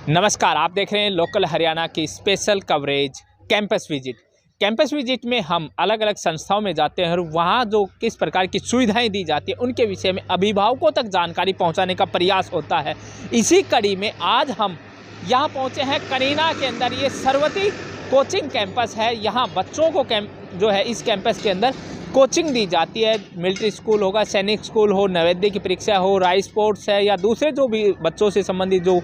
नमस्कार, आप देख रहे हैं लोकल हरियाणा की special coverage campus visit. Campus visit में हम अलग अलग संस्थाओं में जाते हैं और वहाँ जो किस प्रकार की सुविधाएं दी जाती है उनके विषय में अभिभावकों तक जानकारी पहुँचाने का प्रयास होता है। इसी कड़ी में आज हम यहाँ पहुँचे हैं कनीना के अंदर। ये सरवती कोचिंग कैंपस है। यहाँ बच्चों को इस कैंपस के अंदर कोचिंग दी जाती है। मिलिट्री स्कूल होगा, सैनिक स्कूल हो, नवोदय की परीक्षा हो, राइस स्पोर्ट्स है या दूसरे जो भी बच्चों से संबंधित जो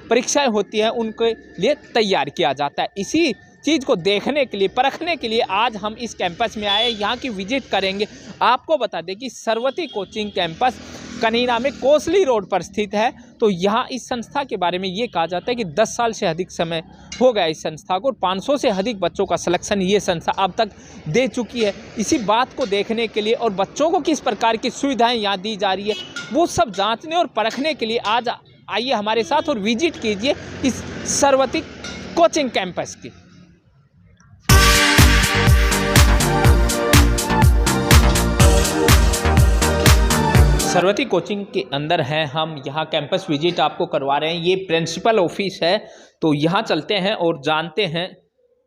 परीक्षाएं होती हैं उनके लिए तैयार किया जाता है। इसी चीज़ को देखने के लिए, परखने के लिए आज हम इस कैंपस में आए, यहाँ की विजिट करेंगे। आपको बता दें कि सरवती कोचिंग कैंपस कनीना में कोसली रोड पर स्थित है। तो यहाँ इस संस्था के बारे में ये कहा जाता है कि 10 साल से अधिक समय हो गया इस संस्था को, 500 से अधिक बच्चों का सिलेक्शन ये संस्था अब तक दे चुकी है। इसी बात को देखने के लिए और बच्चों को किस प्रकार की सुविधाएं यहाँ दी जा रही है वो सब जांचने और परखने के लिए आज आइए हमारे साथ और विजिट कीजिए इस सरवती कोचिंग कैंपस की। सरवती कोचिंग के अंदर हैं हम, यहाँ कैंपस विजिट आपको करवा रहे हैं। ये प्रिंसिपल ऑफिस है, तो यहाँ चलते हैं और जानते हैं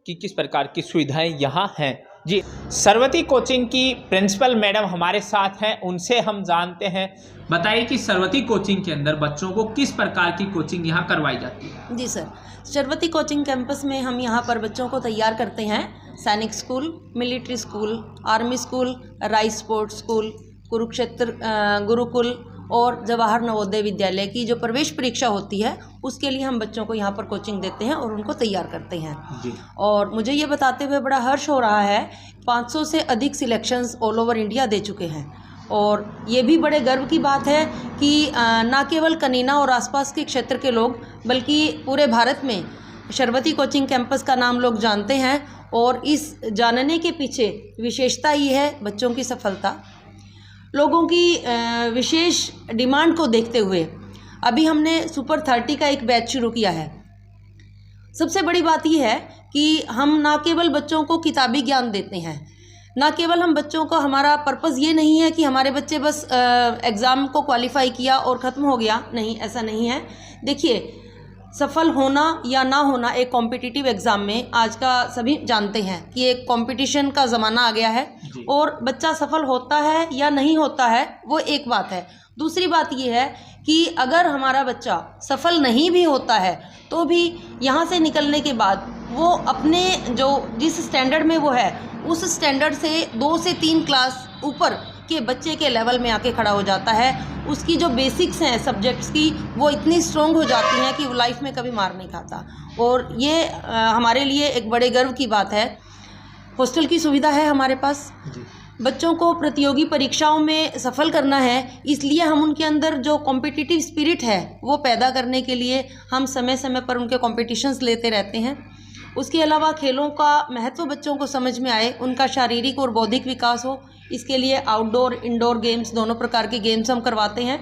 कि किस प्रकार की सुविधाएं यहाँ हैं। जी, सरवती कोचिंग की प्रिंसिपल मैडम हमारे साथ हैं, उनसे हम जानते हैं। बताइए कि सरवती कोचिंग के अंदर बच्चों को किस प्रकार की कोचिंग यहाँ करवाई जाती है। जी सर, सरवती कोचिंग कैंपस में हम यहाँ पर बच्चों को तैयार करते हैं। सैनिक school, military school, army school, rice sports school, Kurukshetra Gurukul और जवाहर नवोदय विद्यालय की जो प्रवेश परीक्षा होती है उसके लिए हम बच्चों को यहाँ पर कोचिंग देते हैं और उनको तैयार करते हैं जी। और मुझे ये बताते हुए बड़ा हर्ष हो रहा है, 500 से अधिक सिलेक्शंस ऑल ओवर इंडिया दे चुके हैं। और ये भी बड़े गर्व की बात है कि न केवल कनीना और आसपास के क्षेत्र के लोग बल्कि पूरे भारत में सरवती कोचिंग कैंपस का नाम लोग जानते हैं। और इस जानने के पीछे विशेषता ये है बच्चों की सफलता। लोगों की विशेष डिमांड को देखते हुए अभी हमने सुपर 30 का एक बैच शुरू किया है। सबसे बड़ी बात यह है कि हम ना केवल बच्चों को किताबी ज्ञान देते हैं, ना केवल हम बच्चों को, हमारा पर्पज़ ये नहीं है कि हमारे बच्चे बस एग्ज़ाम को क्वालिफाई किया और ख़त्म हो गया। नहीं, ऐसा नहीं है। देखिए, सफल होना या ना होना एक कॉम्पिटिटिव एग्ज़ाम में आज का सभी जानते हैं कि एक कंपटीशन का ज़माना आ गया है। और बच्चा सफल होता है या नहीं होता है वो एक बात है। दूसरी बात ये है कि अगर हमारा बच्चा सफल नहीं भी होता है तो भी यहाँ से निकलने के बाद वो अपने जिस स्टैंडर्ड में वो है उस स्टैंडर्ड से 2 से 3 क्लास ऊपर के बच्चे के लेवल में आके खड़ा हो जाता है। उसकी जो बेसिक्स हैं सब्जेक्ट्स की वो इतनी स्ट्रॉन्ग हो जाती हैं कि वो लाइफ में कभी मार नहीं खाता। और ये हमारे लिए एक बड़े गर्व की बात है। हॉस्टल की सुविधा है हमारे पास। बच्चों को प्रतियोगी परीक्षाओं में सफल करना है, इसलिए हम उनके अंदर जो कॉम्पिटिटिव स्पिरिट है वो पैदा करने के लिए हम समय समय पर उनके कॉम्पिटिशन्स लेते रहते हैं। उसके अलावा खेलों का महत्व बच्चों को समझ में आए, उनका शारीरिक और बौद्धिक विकास हो, इसके लिए आउटडोर इंडोर गेम्स दोनों प्रकार के गेम्स हम करवाते हैं।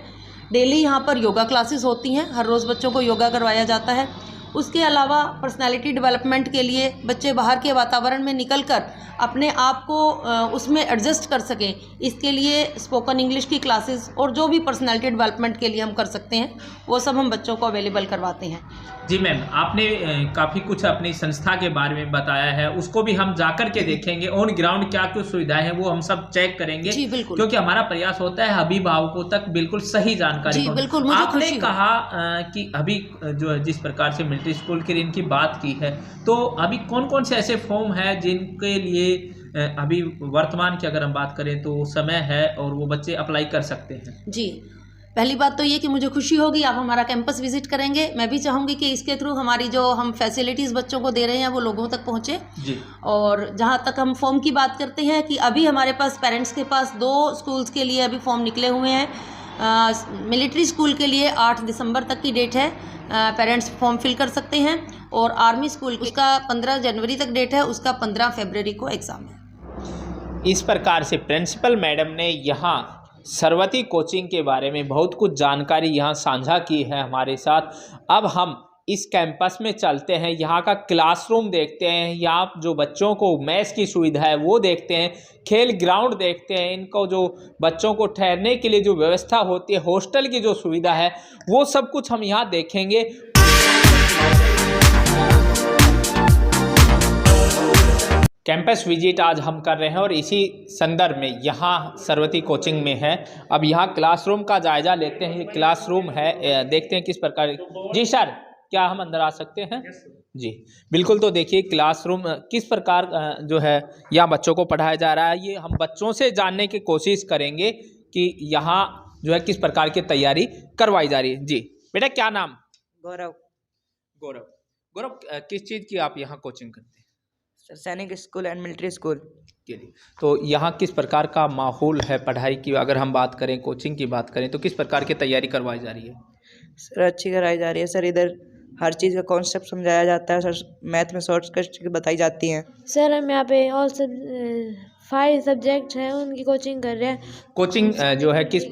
डेली यहाँ पर योगा क्लासेस होती हैं, हर रोज़ बच्चों को योगा करवाया जाता है। उसके अलावा पर्सनालिटी डेवलपमेंट के लिए बच्चे बाहर के वातावरण में निकलकर अपने आप को उसमें एडजस्ट कर सकें, इसके लिए स्पोकन इंग्लिश की क्लासेस और जो भी पर्सनालिटी डेवलपमेंट के लिए हम कर सकते हैं वो सब हम बच्चों को अवेलेबल करवाते हैं। जी मैम, आपने काफ़ी कुछ अपनी संस्था के बारे में बताया है, उसको भी हम जाकर के देखेंगे। ऑन ग्राउंड क्या कुछ सुविधाएं हैं वो हम सब चेक करेंगे। जी बिल्कुल, क्योंकि हमारा प्रयास होता है अभिभावकों तक बिल्कुल सही जानकारी। जी बिल्कुल, मुझे आपने कहा कि अभी जो है जिस प्रकार से मिलिट्री स्कूल की इनकी बात की है, तो अभी कौन कौन से ऐसे फॉर्म है जिनके लिए अभी वर्तमान की अगर हम बात करें तो समय है और वो बच्चे अप्लाई कर सकते हैं। जी, पहली बात तो ये कि मुझे खुशी होगी आप हमारा कैंपस विजिट करेंगे। मैं भी चाहूँगी कि इसके थ्रू हमारी जो हम फैसिलिटीज़ बच्चों को दे रहे हैं वो लोगों तक पहुँचे जी। और जहाँ तक हम फॉर्म की बात करते हैं कि अभी हमारे पास पेरेंट्स के पास 2 स्कूल्स के लिए अभी फॉर्म निकले हुए हैं। मिलिट्री स्कूल के लिए 8 दिसंबर तक की डेट है, पेरेंट्स फॉर्म फिल कर सकते हैं। और आर्मी स्कूल उसका 15 जनवरी तक डेट है, उसका 15 फरवरी को एग्ज़ाम है। इस प्रकार से प्रिंसिपल मैडम ने यहाँ सरवती कोचिंग के बारे में बहुत कुछ जानकारी यहाँ साझा की है हमारे साथ। अब हम इस कैंपस में चलते हैं, यहाँ का क्लासरूम देखते हैं, यहाँ जो बच्चों को मैथ्स की सुविधा है वो देखते हैं, खेल ग्राउंड देखते हैं, इनको जो बच्चों को ठहरने के लिए जो व्यवस्था होती है, हॉस्टल की जो सुविधा है वो सब कुछ हम यहाँ देखेंगे। कैंपस विजिट आज हम कर रहे हैं और इसी संदर्भ में यहाँ सरवती कोचिंग में है। अब यहाँ क्लासरूम का जायजा लेते हैं। ये क्लासरूम है, देखते हैं किस प्रकार। जी सर, क्या हम अंदर आ सकते हैं? जी बिल्कुल। तो देखिए क्लासरूम किस प्रकार जो है यहाँ बच्चों को पढ़ाया जा रहा है, ये हम बच्चों से जानने की कोशिश करेंगे कि यहाँ जो है किस प्रकार की तैयारी करवाई जा रही है। जी बेटा, क्या नाम? गौरव। गौरव। गौरव, किस चीज़ की आप यहाँ कोचिंग करते हैं? सर सैनिक स्कूल एंड मिलिट्री स्कूल के लिए। तो यहाँ किस प्रकार का माहौल है पढ़ाई की? अगर हम बात करें, कोचिंग की बात करें, तो किस प्रकार की तैयारी करवाई जा रही है? सर अच्छी कराई जा रही है सर। इधर हर चीज़ का कॉन्सेप्ट समझाया जाता है सर। मैथ में शॉर्टकट बताई जाती हैं सर। हम यहाँ पे ऑल 5 सब्जेक्ट हैं, उनकी कोचिंग कर रहे हैं। कोचिंग जो है किस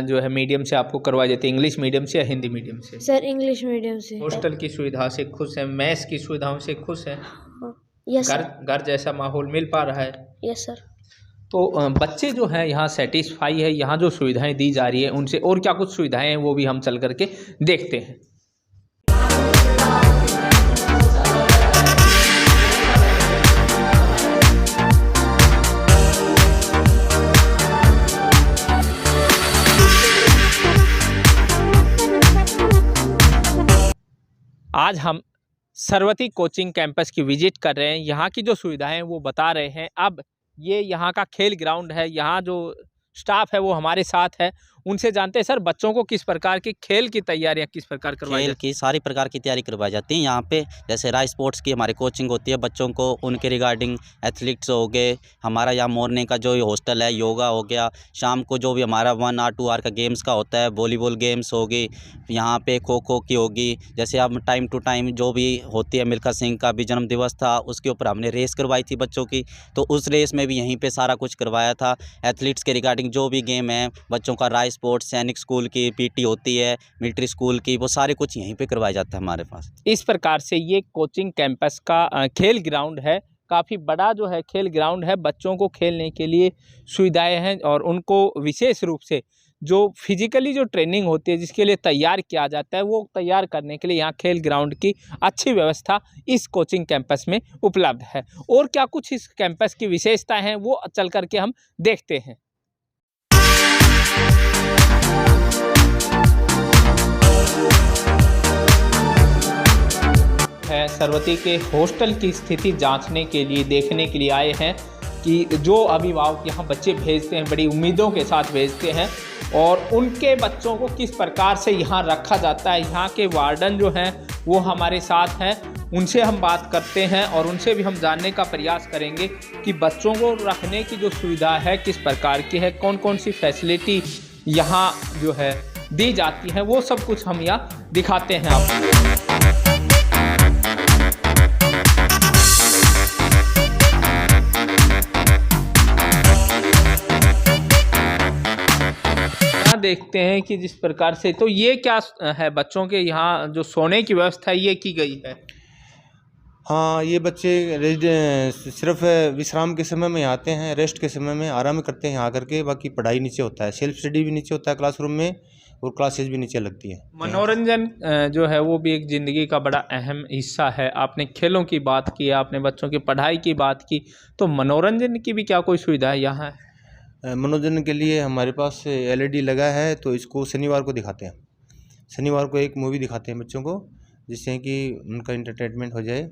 जो है मीडियम से आपको करवाई जाती है? इंग्लिश मीडियम से या हिंदी मीडियम से? सर इंग्लिश मीडियम से। हॉस्टल की सुविधा से खुश है? मैथ्स की सुविधाओं से खुश है? Yes sir. घर जैसा माहौल मिल पा रहा है? Yes sir. तो बच्चे जो हैं यहाँ सेटिस्फाई है? यहाँ जो सुविधाएं दी जा रही है उनसे, और क्या कुछ सुविधाएं हैं वो भी हम चल करके देखते हैं। आज हम सरवती कोचिंग कैंपस की विजिट कर रहे हैं। यहाँ की जो सुविधाएं हैं वो बता रहे हैं। अब ये यहाँ का खेल ग्राउंड है। यहाँ जो स्टाफ है वो हमारे साथ है, उनसे जानते हैं सर बच्चों को किस प्रकार की खेल की तैयारियाँ किस प्रकार करवाई खेल जाती हैं? की सारी प्रकार की तैयारी करवाई जाती है यहाँ पे। जैसे राइस स्पोर्ट्स की हमारी कोचिंग होती है बच्चों को, उनके रिगार्डिंग एथलीट्स हो गए। हमारा यहाँ मॉर्निंग का जो हॉस्टल है, योगा हो गया। शाम को जो भी हमारा 1 आवर 2 आवर का गेम्स का होता है, वॉलीबॉल गेम्स होगी यहाँ पे, खो खो की होगी। जैसे अब टाइम टू टाइम जो भी होती है, मिल्खा सिंह का भी जन्म दिवस था, उसके ऊपर हमने रेस करवाई थी बच्चों की, तो उस रेस में भी यहीं पर सारा कुछ करवाया था। एथलीट्स के रिगार्डिंग जो भी गेम है बच्चों का, राइस स्पोर्ट्स, सैनिक स्कूल की पीटी होती है, मिलिट्री स्कूल की, वो सारे कुछ यहीं पे करवाया जाता है हमारे पास। इस प्रकार से ये कोचिंग कैंपस का खेल ग्राउंड है। काफ़ी बड़ा जो है खेल ग्राउंड है। बच्चों को खेलने के लिए सुविधाएं हैं और उनको विशेष रूप से जो फिजिकली जो ट्रेनिंग होती है, जिसके लिए तैयार किया जाता है, वो तैयार करने के लिए यहाँ खेल ग्राउंड की अच्छी व्यवस्था इस कोचिंग कैंपस में उपलब्ध है। और क्या कुछ इस कैंपस की विशेषताएं हैं वो चल करके हम देखते हैं। है सरवती के हॉस्टल की स्थिति जांचने के लिए, देखने के लिए आए हैं कि जो अभिभावक यहाँ बच्चे भेजते हैं बड़ी उम्मीदों के साथ भेजते हैं और उनके बच्चों को किस प्रकार से यहाँ रखा जाता है। यहाँ के वार्डन जो हैं वो हमारे साथ हैं, उनसे हम बात करते हैं और उनसे भी हम जानने का प्रयास करेंगे कि बच्चों को रखने की जो सुविधा है किस प्रकार की है, कौन कौन सी फैसिलिटी यहाँ जो है दी जाती है, वो सब कुछ हम यहाँ दिखाते हैं आपको। देखते हैं कि जिस प्रकार से, तो ये क्या है बच्चों के यहाँ जो सोने की व्यवस्था ये की गई है? हाँ, ये बच्चे सिर्फ विश्राम के समय में आते हैं, रेस्ट के समय में आराम करते हैं यहाँ आकर के। बाकी पढ़ाई नीचे होता है, सेल्फ स्टडी भी नीचे होता है क्लासरूम में, और क्लासेज भी नीचे लगती है। मनोरंजन जो है वो भी एक ज़िंदगी का बड़ा अहम हिस्सा है। आपने खेलों की बात की, आपने बच्चों की पढ़ाई की बात की, तो मनोरंजन की भी क्या कोई सुविधा है यहाँ? मनोरंजन के लिए हमारे पास LED लगा है, तो इसको शनिवार को दिखाते हैं। शनिवार को एक मूवी दिखाते हैं बच्चों को, जिससे कि उनका इंटरटेनमेंट हो जाए।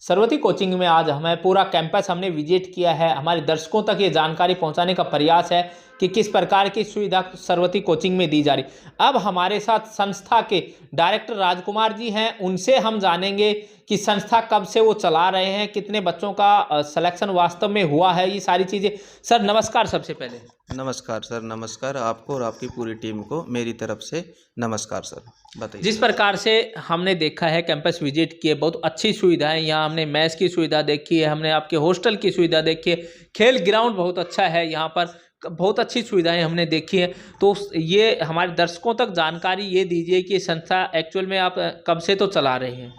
सरवती कोचिंग में आज हमें पूरा कैंपस हमने विजिट किया है। हमारे दर्शकों तक ये जानकारी पहुंचाने का प्रयास है कि किस प्रकार की सुविधा सरवती कोचिंग में दी जा रही। अब हमारे साथ संस्था के डायरेक्टर राजकुमार जी हैं, उनसे हम जानेंगे कि संस्था कब से वो चला रहे हैं, कितने बच्चों का सिलेक्शन वास्तव में हुआ है, ये सारी चीज़ें। सर नमस्कार। सबसे पहले नमस्कार सर, नमस्कार आपको और आपकी पूरी टीम को मेरी तरफ से नमस्कार सर। बताइए। जिस प्रकार से हमने देखा है, कैंपस विजिट किए, बहुत अच्छी सुविधाएं यहाँ हमने मैथ्स की सुविधा देखी है, हमने आपके हॉस्टल की सुविधा देखी है, खेल ग्राउंड बहुत अच्छा है, यहाँ पर बहुत अच्छी सुविधाएं हमने देखी है। तो ये हमारे दर्शकों तक जानकारी ये दीजिए कि संस्था एक्चुअल में आप कब से तो चला रहे हैं?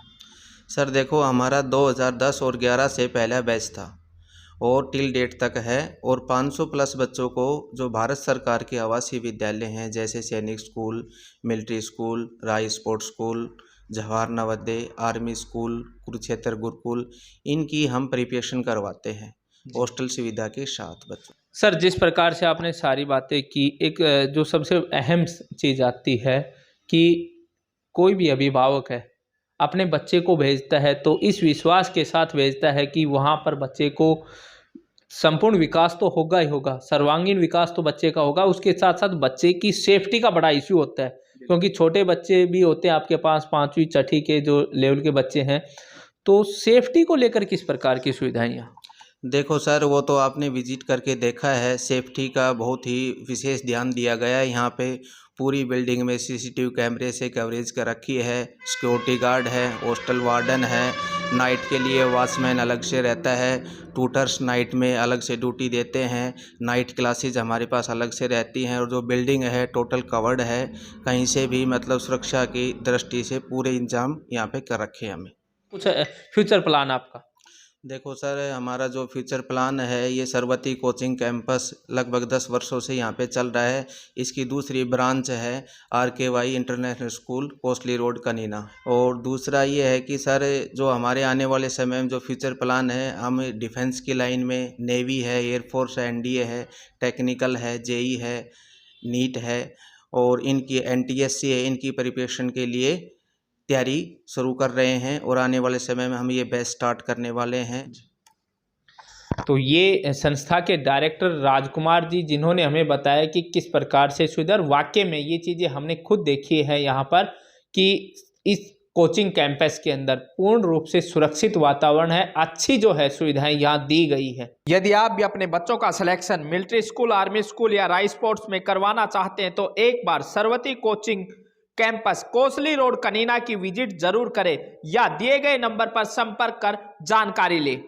सर देखो, हमारा 2010 और 11 से पहला बैच था, और टिल डेट तक है। और 500 प्लस बच्चों को जो भारत सरकार के आवासीय विद्यालय हैं जैसे सैनिक school, military school, Rai sports school, Jawahar Navodaya, army school, Kurukshetra Gurukul, इनकी हम प्रिपरेशन करवाते हैं हॉस्टल सुविधा के साथ बच्चों। सर, जिस प्रकार से आपने सारी बातें की, एक जो सबसे अहम चीज़ आती है कि कोई भी अभिभावक है अपने बच्चे को भेजता है तो इस विश्वास के साथ भेजता है कि वहाँ पर बच्चे को संपूर्ण विकास तो होगा ही होगा, सर्वांगीण विकास तो बच्चे का होगा, उसके साथ साथ बच्चे की सेफ्टी का बड़ा इश्यू होता है, क्योंकि छोटे बच्चे भी होते हैं आपके पास, 5वीं 6ठी के जो लेवल के बच्चे हैं, तो सेफ्टी को लेकर किस प्रकार की सुविधाएं यहाँ? देखो सर, वो तो आपने विजिट करके देखा है, सेफ्टी का बहुत ही विशेष ध्यान दिया गया है। यहाँ पे पूरी बिल्डिंग में सीसीटीवी कैमरे से कवरेज कर रखी है, सिक्योरिटी गार्ड है, हॉस्टल वार्डन है, नाइट के लिए वॉचमैन अलग से रहता है, ट्यूटर्स नाइट में अलग से ड्यूटी देते हैं, नाइट क्लासेज हमारे पास अलग से रहती हैं, और जो बिल्डिंग है टोटल कवर्ड है, कहीं से भी मतलब सुरक्षा की दृष्टि से पूरे इंतजाम यहाँ पे कर रखे हैं हमें। कुछ फ्यूचर प्लान आपका? देखो सर, हमारा जो फ्यूचर प्लान है, ये सरवती कोचिंग कैंपस लगभग 10 वर्षों से यहाँ पे चल रहा है। इसकी दूसरी ब्रांच है RKY international school, Kosli road, Kanina. और दूसरा ये है कि सर, जो हमारे आने वाले समय में जो फ्यूचर प्लान है, हम डिफेंस की लाइन में नेवी है, एयरफोर्स है, NDA है, टेक्निकल है, JEE है, नीट है, और इनकी NTSC है, इनकी प्रिपरेशन के लिए तैयारी शुरू कर रहे हैं, और आने वाले समय में हम ये बैच स्टार्ट करने वाले हैं। तो ये संस्था के डायरेक्टर राजकुमार जी, जिन्होंने हमें बताया कि किस प्रकार से सुविधा, वाकई में ये चीज़ें हमने खुद देखी है यहाँ पर कि इस कोचिंग कैंपस के अंदर पूर्ण रूप से सुरक्षित वातावरण है, अच्छी जो है सुविधाएं यहाँ दी गई है। यदि आप भी अपने बच्चों का selection military school, army school या राय स्पोर्ट्स में करवाना चाहते हैं तो एक बार Sarwati coaching campus Kosli road, Kanina की विजिट जरूर करें या दिए गए नंबर पर संपर्क कर जानकारी लें।